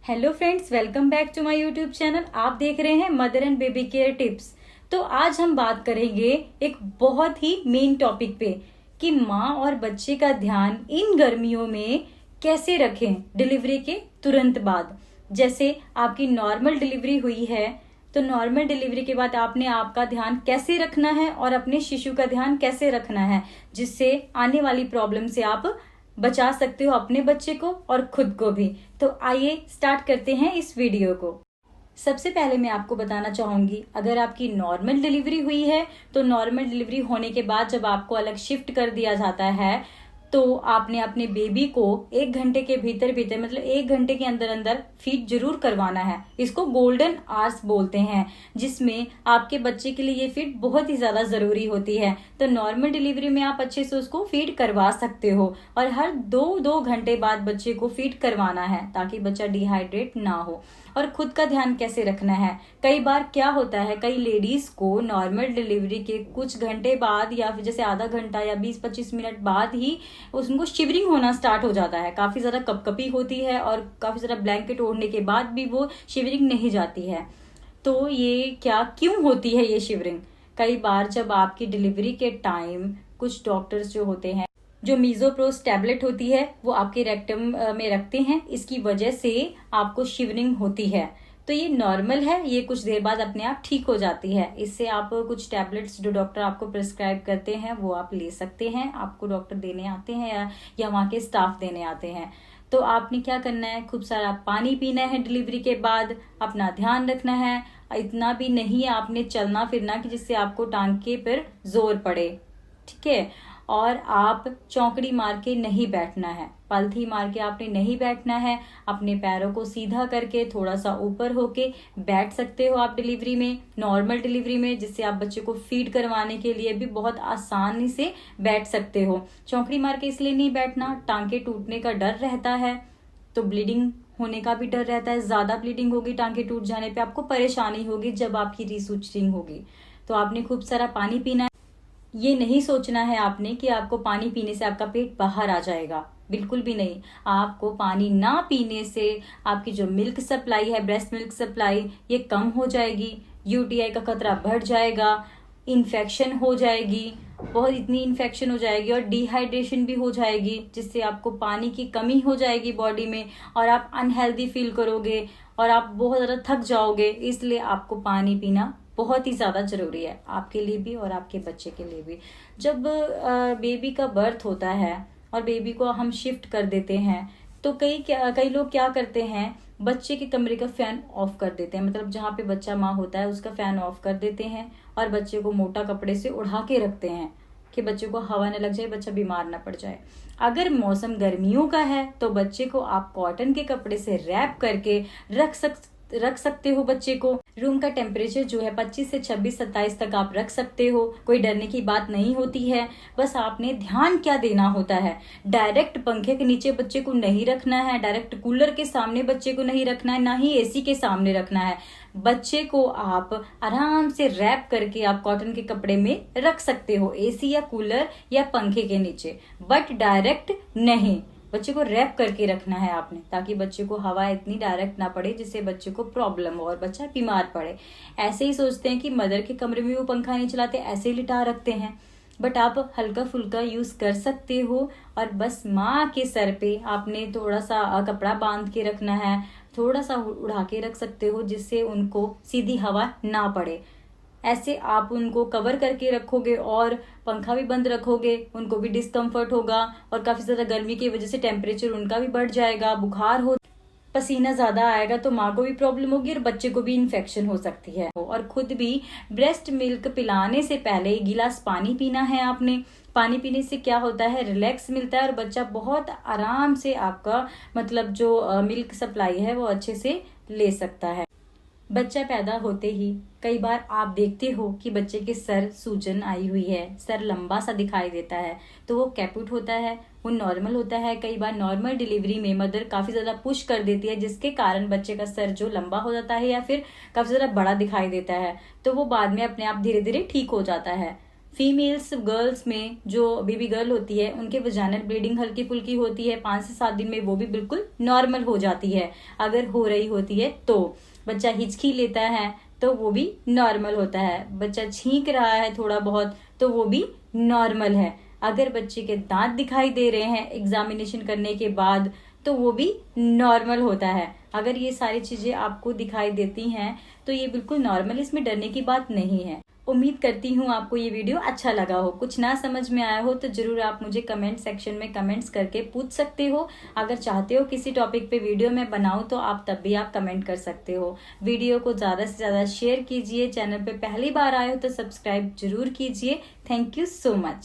Hello friends, welcome back to my YouTube channel. आप देख रहे हैं mother and baby care tips. तो आज हम बात करेंगे एक बहुत ही मेन टॉपिक पे कि माँ और बच्चे का ध्यान इन गर्मियों में कैसे रखें डिलीवरी के तुरंत बाद। जैसे आपकी नॉर्मल डिलीवरी हुई है तो नॉर्मल डिलीवरी के बाद आपने आपका ध्यान कैसे रखना है और अपने शिशु का ध्यान कैसे रखना है, जिससे आने वाली प्रॉब्लम से आप बचा सकते हो अपने बच्चे को और खुद को भी। तो आइए स्टार्ट करते हैं इस वीडियो को। सबसे पहले मैं आपको बताना चाहूंगी, अगर आपकी नॉर्मल डिलीवरी हुई है तो नॉर्मल डिलीवरी होने के बाद जब आपको अलग शिफ्ट कर दिया जाता है तो आपने अपने बेबी को 1 घंटे के भीतर भीतर मतलब 1 घंटे के अंदर अंदर फीड जरूर करवाना है। इसको गोल्डन आवर्स बोलते हैं, जिसमें आपके बच्चे के लिए ये फीड बहुत ही ज्यादा जरूरी होती है। तो नॉर्मल डिलीवरी में आप अच्छे से उसको फीड करवा सकते हो और हर 2-2 घंटे बाद बच्चे को फीड करवाना है ताकि बच्चा डिहाइड्रेट ना हो। और खुद का ध्यान कैसे रखना है, कई बार क्या होता है, कई लेडीज को नॉर्मल डिलीवरी के कुछ घंटे बाद या फिर जैसे आधा घंटा या 20-25 मिनट बाद ही उनको शिवरिंग होना स्टार्ट हो जाता है। काफी ज्यादा कपकपी होती है और काफी ज्यादा ब्लैंकेट ओढ़ने के बाद भी वो शिवरिंग नहीं जाती है। तो ये क्यों होती है ये शिवरिंग? कई बार जब आपकी डिलीवरी के टाइम कुछ डॉक्टर्स जो होते हैं, जो मीजोप्रोस टैबलेट होती है वो आपके रेक्टम में रखते हैं, इसकी वजह से आपको शिवरिंग होती है। तो ये नॉर्मल है, ये कुछ देर बाद अपने आप ठीक हो जाती है। इससे आप कुछ टैबलेट्स जो डॉक्टर आपको प्रिस्क्राइब करते हैं वो आप ले सकते हैं। आपको डॉक्टर देने आते हैं या वहाँ के स्टाफ देने आते हैं। तो आपने क्या करना है, खूब सारा पानी पीना है डिलीवरी के बाद, अपना ध्यान रखना है। इतना भी नहीं आपने चलना फिरना कि जिससे आपको टांगे पर जोर पड़े, ठीक है। और आप चौकड़ी मार के नहीं बैठना है, पलथी मार के आपने नहीं बैठना है। अपने पैरों को सीधा करके थोड़ा सा ऊपर होके बैठ सकते हो आप डिलीवरी में, नॉर्मल डिलीवरी में, जिससे आप बच्चे को फीड करवाने के लिए भी बहुत आसानी से बैठ सकते हो। चौकड़ी मार के इसलिए नहीं बैठना, टांगे टूटने का डर रहता है, तो ब्लीडिंग होने का भी डर रहता है। ज्यादा ब्लीडिंग होगी, टांगे टूट जाने पे आपको परेशानी होगी जब आपकी रीसूचरिंग होगी। तो आपने खूब सारा पानी पीना है। ये नहीं सोचना है आपने कि आपको पानी पीने से आपका पेट बाहर आ जाएगा, बिल्कुल भी नहीं। आपको पानी ना पीने से आपकी जो मिल्क सप्लाई है, ब्रेस्ट मिल्क सप्लाई, ये कम हो जाएगी, यूटीआई का खतरा बढ़ जाएगा, इन्फेक्शन हो जाएगी, बहुत इतनी इन्फेक्शन हो जाएगी और डिहाइड्रेशन भी हो जाएगी, जिससे आपको पानी की कमी हो जाएगी बॉडी में और आप अनहेल्दी फील करोगे और आप बहुत ज्यादा थक जाओगे। इसलिए आपको पानी पीना बहुत ही ज्यादा जरूरी है, आपके लिए भी और आपके बच्चे के लिए भी। जब बेबी का बर्थ होता है और बेबी को हम शिफ्ट कर देते हैं तो कई लोग क्या करते हैं, बच्चे के कमरे का फैन ऑफ कर देते हैं, मतलब जहाँ पे बच्चा माँ होता है उसका फैन ऑफ कर देते हैं और बच्चे को मोटा कपड़े से उड़ा के रखते हैं कि बच्चे को हवा न लग जाए, बच्चा बीमार ना पड़ जाए। अगर मौसम गर्मियों का है तो बच्चे को आप कॉटन के कपड़े से रैप करके रख सकते हो। बच्चे को रूम का टेम्परेचर जो है 25 से 26-27 तक आप रख सकते हो, कोई डरने की बात नहीं होती है। बस आपने ध्यान क्या देना होता है, डायरेक्ट पंखे के नीचे बच्चे को नहीं रखना है, डायरेक्ट कूलर के सामने बच्चे को नहीं रखना है, ना ही एसी के सामने रखना है। बच्चे को आप आराम से रैप करके आप कॉटन के कपड़े में रख सकते हो, एसी या कूलर या पंखे के नीचे, बट डायरेक्ट नहीं। बच्चे को रैप करके रखना है आपने, ताकि बच्चे को हवा इतनी डायरेक्ट ना पड़े जिससे बच्चे को प्रॉब्लम हो और बच्चा बीमार पड़े। ऐसे ही सोचते हैं कि मदर के कमरे में वो पंखा नहीं चलाते, ऐसे ही लिटा रखते हैं, बट आप हल्का फुल्का यूज कर सकते हो। और बस माँ के सर पे आपने थोड़ा सा कपड़ा बांध के रखना है, थोड़ा सा उड़ा के रख सकते हो जिससे उनको सीधी हवा ना पड़े। ऐसे आप उनको कवर करके रखोगे और पंखा भी बंद रखोगे, उनको भी डिस्कम्फर्ट होगा और काफी ज्यादा गर्मी की वजह से टेम्परेचर उनका भी बढ़ जाएगा, बुखार हो, पसीना ज्यादा आएगा तो माँ को भी प्रॉब्लम होगी और बच्चे को भी इन्फेक्शन हो सकती है। और खुद भी ब्रेस्ट मिल्क पिलाने से पहले 1 गिलास पानी पीना है आपने। पानी पीने से क्या होता है, रिलैक्स मिलता है और बच्चा बहुत आराम से आपका मतलब जो मिल्क सप्लाई है वो अच्छे से ले सकता है। बच्चा पैदा होते ही कई बार आप देखते हो कि बच्चे के सर सूजन आई हुई है, सर लंबा सा दिखाई देता है, तो वो कैपुट होता है, वो नॉर्मल होता है। कई बार नॉर्मल डिलीवरी में मदर काफी ज्यादा पुश कर देती है जिसके कारण बच्चे का सर जो लंबा हो जाता है या फिर काफी ज्यादा बड़ा दिखाई देता है, तो वो बाद में अपने आप धीरे धीरे ठीक हो जाता है। फीमेल्स गर्ल्स में जो बेबी गर्ल होती है उनके वजाइनल ब्लीडिंग हल्की फुल्की होती है 5 से 7 दिन में, वो भी बिल्कुल नॉर्मल हो जाती है अगर हो रही होती है तो। बच्चा हिचकी लेता है तो वो भी नॉर्मल होता है। बच्चा छींक रहा है थोड़ा बहुत तो वो भी नॉर्मल है। अगर बच्चे के दांत दिखाई दे रहे हैं एग्जामिनेशन करने के बाद तो वो भी नॉर्मल होता है। अगर ये सारी चीजें आपको दिखाई देती हैं तो ये बिल्कुल नॉर्मल, इसमें डरने की बात नहीं है। उम्मीद करती हूँ आपको ये वीडियो अच्छा लगा हो। कुछ ना समझ में आया हो तो जरूर आप मुझे कमेंट सेक्शन में कमेंट्स करके पूछ सकते हो। अगर चाहते हो किसी टॉपिक पे वीडियो मैं बनाऊं तो आप तब भी आप कमेंट कर सकते हो। वीडियो को ज्यादा से ज्यादा शेयर कीजिए। चैनल पे पहली बार आए हो तो सब्सक्राइब जरूर कीजिए। Thank you so much.